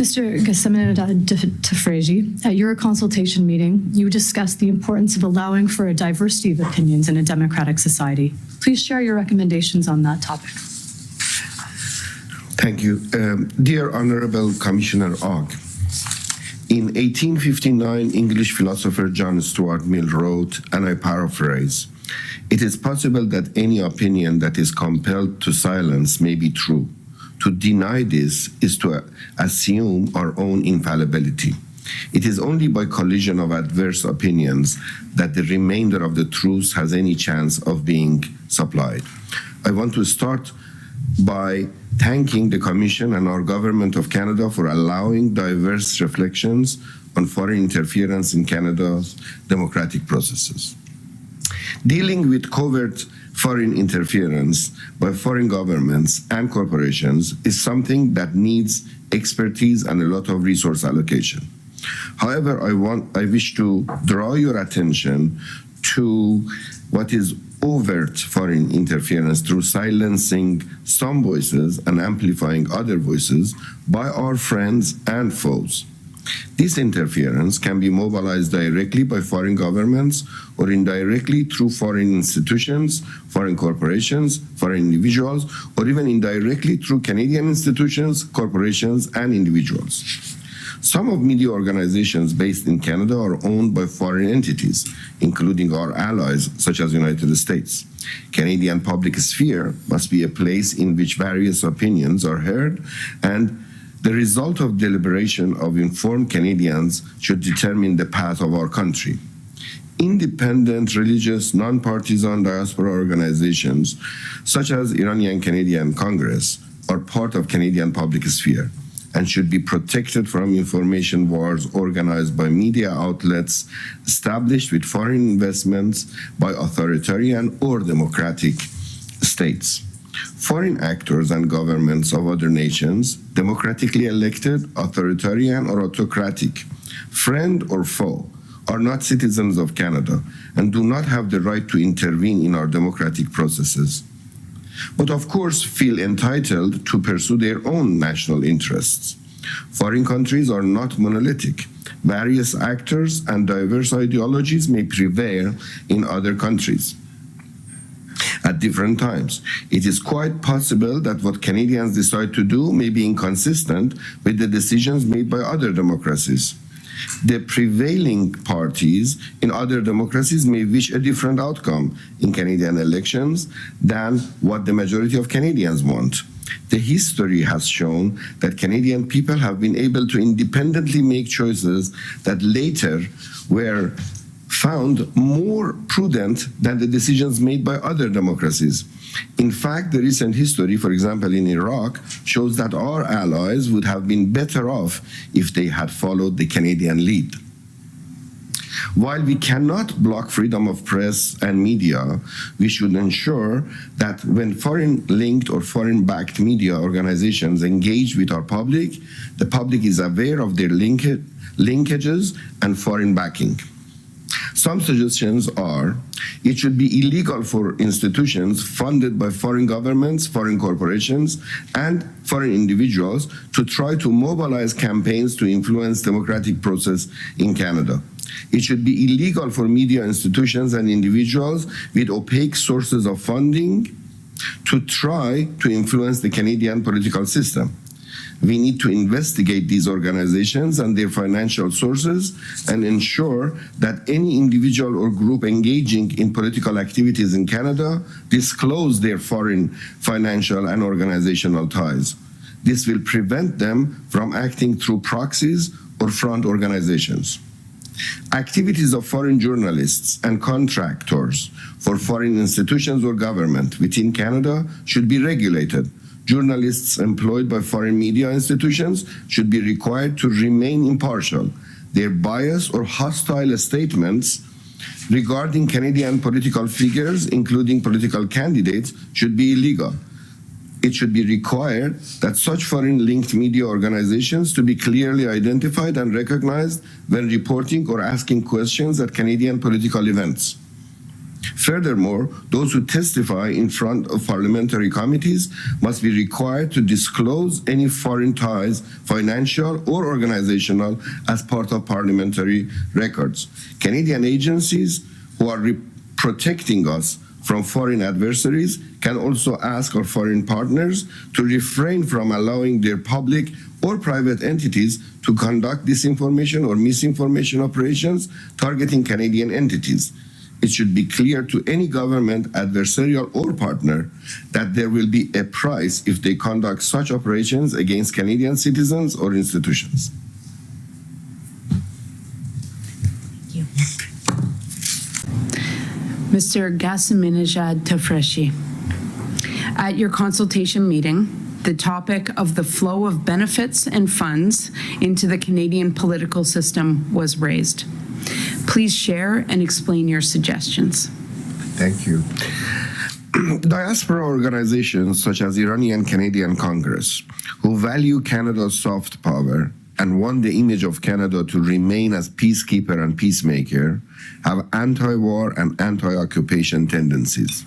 Mr. Ghaseminejad Tafreshi, at your consultation meeting, you discussed the importance of allowing for a diversity of opinions in a democratic society. Please share your recommendations on that topic. Thank you. Dear Honorable Commissioner Hogue, in 1859, English philosopher John Stuart Mill wrote, and I paraphrase, "It is possible that any opinion that is compelled to silence may be true. To deny this is to assume our own infallibility. It is only by collision of adverse opinions that the remainder of the truth has any chance of being supplied." I want to start by thanking the Commission and our Government of Canada for allowing diverse reflections on foreign interference in Canada's democratic processes. Dealing with covert foreign interference by foreign governments and corporations is something that needs expertise and a lot of resource allocation. However, I wish to draw your attention to what is overt foreign interference through silencing some voices and amplifying other voices by our friends and foes. This interference can be mobilized directly by foreign governments or indirectly through foreign institutions, foreign corporations, foreign individuals, or even indirectly through Canadian institutions, corporations, and individuals. Some of media organizations based in Canada are owned by foreign entities, including our allies, such as the United States. Canadian public sphere must be a place in which various opinions are heard, and the result of deliberation of informed Canadians should determine the path of our country. Independent, religious, non-partisan diaspora organizations, such as Iranian Canadian Congress, are part of Canadian public sphere and should be protected from information wars organized by media outlets established with foreign investments by authoritarian or democratic states. Foreign actors and governments of other nations, democratically elected, authoritarian or autocratic, friend or foe, are not citizens of Canada and do not have the right to intervene in our democratic processes, but of course feel entitled to pursue their own national interests. Foreign countries are not monolithic. Various actors and diverse ideologies may prevail in other countries at different times. It is quite possible that what Canadians decide to do may be inconsistent with the decisions made by other democracies. The prevailing parties in other democracies may wish a different outcome in Canadian elections than what the majority of Canadians want. The history has shown that Canadian people have been able to independently make choices that later were found more prudent than the decisions made by other democracies. In fact, the recent history, for example, in Iraq, shows that our allies would have been better off if they had followed the Canadian lead. While we cannot block freedom of press and media, we should ensure that when foreign-linked or foreign-backed media organizations engage with our public, the public is aware of their linkages and foreign backing. Some suggestions are, it should be illegal for institutions funded by foreign governments, foreign corporations, and foreign individuals to try to mobilize campaigns to influence democratic process in Canada. It should be illegal for media institutions and individuals with opaque sources of funding to try to influence the Canadian political system. We need to investigate these organizations and their financial sources and ensure that any individual or group engaging in political activities in Canada disclose their foreign financial and organizational ties. This will prevent them from acting through proxies or front organizations. Activities of foreign journalists and contractors for foreign institutions or government within Canada should be regulated. Journalists employed by foreign media institutions should be required to remain impartial. Their bias or hostile statements regarding Canadian political figures, including political candidates, should be illegal. It should be required that such foreign-linked media organizations to be clearly identified and recognized when reporting or asking questions at Canadian political events. Furthermore, those who testify in front of parliamentary committees must be required to disclose any foreign ties, financial or organizational, as part of parliamentary records. Canadian agencies who are protecting us from foreign adversaries can also ask our foreign partners to refrain from allowing their public or private entities to conduct disinformation or misinformation operations targeting Canadian entities. It should be clear to any government, adversarial or partner, that there will be a price if they conduct such operations against Canadian citizens or institutions. Thank you. Mr. Ghaseminejad Tafreshi, at your consultation meeting, the topic of the flow of benefits and funds into the Canadian political system was raised. Please share and explain your suggestions. Thank you. Diaspora organizations such as Iranian Canadian Congress, who value Canada's soft power and want the image of Canada to remain as peacekeeper and peacemaker, have anti-war and anti-occupation tendencies.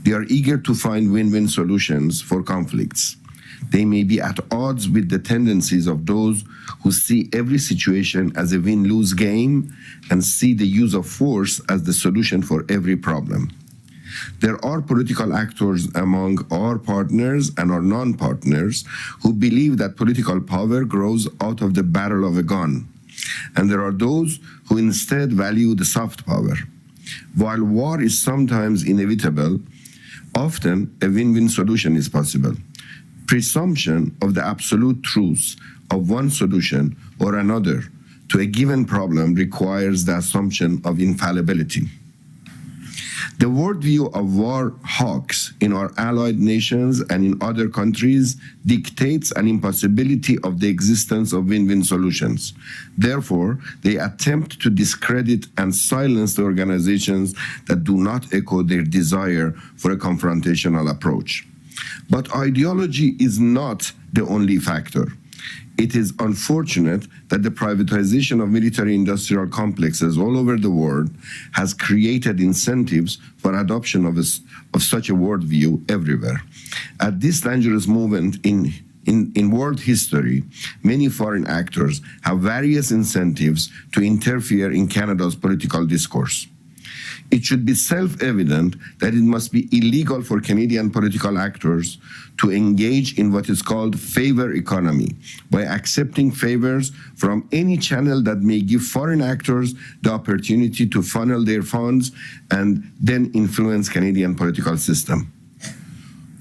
They are eager to find win-win solutions for conflicts. They may be at odds with the tendencies of those who see every situation as a win-lose game and see the use of force as the solution for every problem. There are political actors among our partners and our non-partners who believe that political power grows out of the barrel of a gun, and there are those who instead value the soft power. While war is sometimes inevitable, often a win-win solution is possible. Presumption of the absolute truth of one solution or another to a given problem requires the assumption of infallibility. The worldview of war hawks in our allied nations and in other countries dictates an impossibility of the existence of win-win solutions. Therefore, they attempt to discredit and silence the organizations that do not echo their desire for a confrontational approach. But ideology is not the only factor. It is unfortunate that the privatization of military-industrial complexes all over the world has created incentives for adoption of such a worldview everywhere. At this dangerous moment in world history, many foreign actors have various incentives to interfere in Canada's political discourse. It should be self-evident that it must be illegal for Canadian political actors to engage in what is called favor economy by accepting favors from any channel that may give foreign actors the opportunity to funnel their funds and then influence Canadian political system.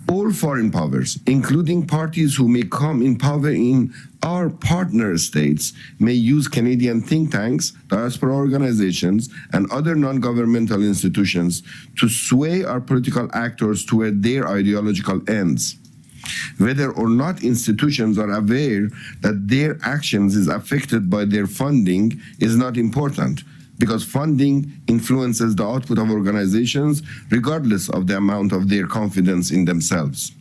All foreign powers, including parties who may come in power in our partner states, may use Canadian think tanks, diaspora organizations, and other non-governmental institutions to sway our political actors toward their ideological ends. Whether or not institutions are aware that their actions is affected by their funding is not important, because funding influences the output of organizations regardless of the amount of their confidence in themselves.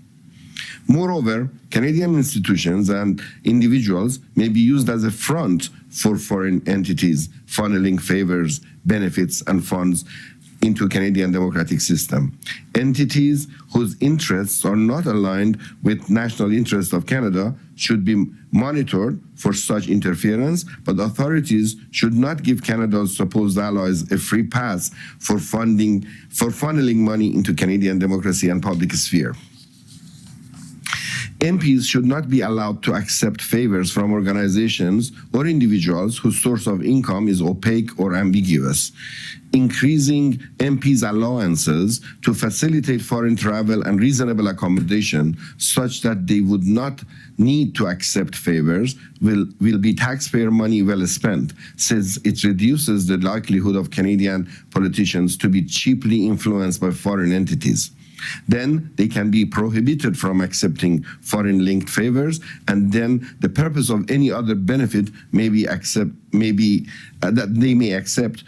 Moreover, Canadian institutions and individuals may be used as a front for foreign entities funneling favors, benefits, and funds into Canadian democratic system. Entities whose interests are not aligned with national interests of Canada should be monitored for such interference, but authorities should not give Canada's supposed allies a free pass for funneling money into Canadian democracy and public sphere. MPs should not be allowed to accept favors from organizations or individuals whose source of income is opaque or ambiguous. Increasing MPs' allowances to facilitate foreign travel and reasonable accommodation such that they would not need to accept favors will be taxpayer money well spent, since it reduces the likelihood of Canadian politicians to be cheaply influenced by foreign entities. Then they can be prohibited from accepting foreign-linked favors, and then the purpose of any other benefit that they may accept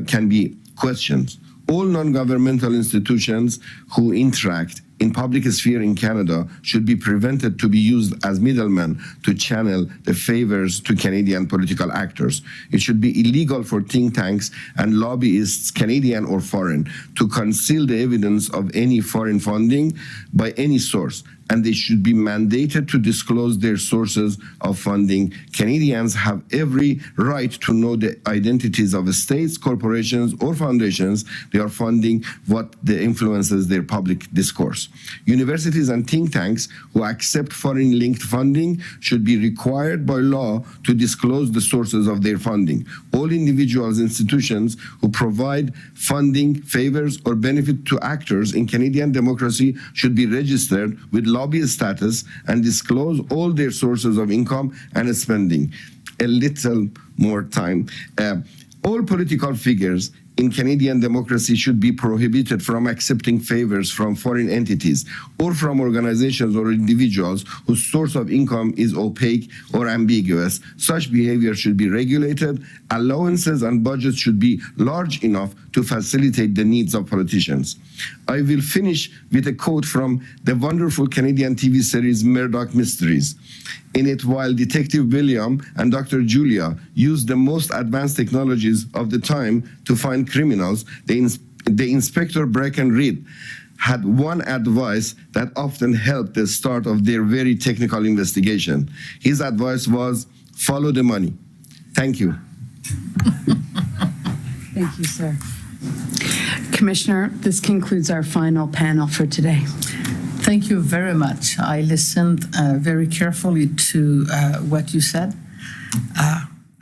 can be questioned. All non-governmental institutions who interact in public sphere in Canada should be prevented to be used as middlemen to channel the favors to Canadian political actors. It should be illegal for think tanks and lobbyists, Canadian or foreign, to conceal the evidence of any foreign funding by any source, and they should be mandated to disclose their sources of funding. Canadians have every right to know the identities of states, corporations, or foundations they are funding, what influences their public discourse. Universities and think tanks who accept foreign-linked funding should be required by law to disclose the sources of their funding. All individuals, institutions who provide funding, favors, or benefit to actors in Canadian democracy should be registered with lobbyist status and disclose all their sources of income and spending. A little more time. All political figures in Canadian democracy should be prohibited from accepting favors from foreign entities or from organizations or individuals whose source of income is opaque or ambiguous. Such behavior should be regulated. Allowances and budgets should be large enough to facilitate the needs of politicians. I will finish with a quote from the wonderful Canadian TV series Murdoch Mysteries. In it, while Detective William and Dr. Julia used the most advanced technologies of the time to find criminals, the Inspector Breckenridge had one advice that often helped the start of their very technical investigation. His advice was, follow the money. Thank you. Thank you, sir. Commissioner, this concludes our final panel for today. Thank you very much. I listened very carefully to what you said.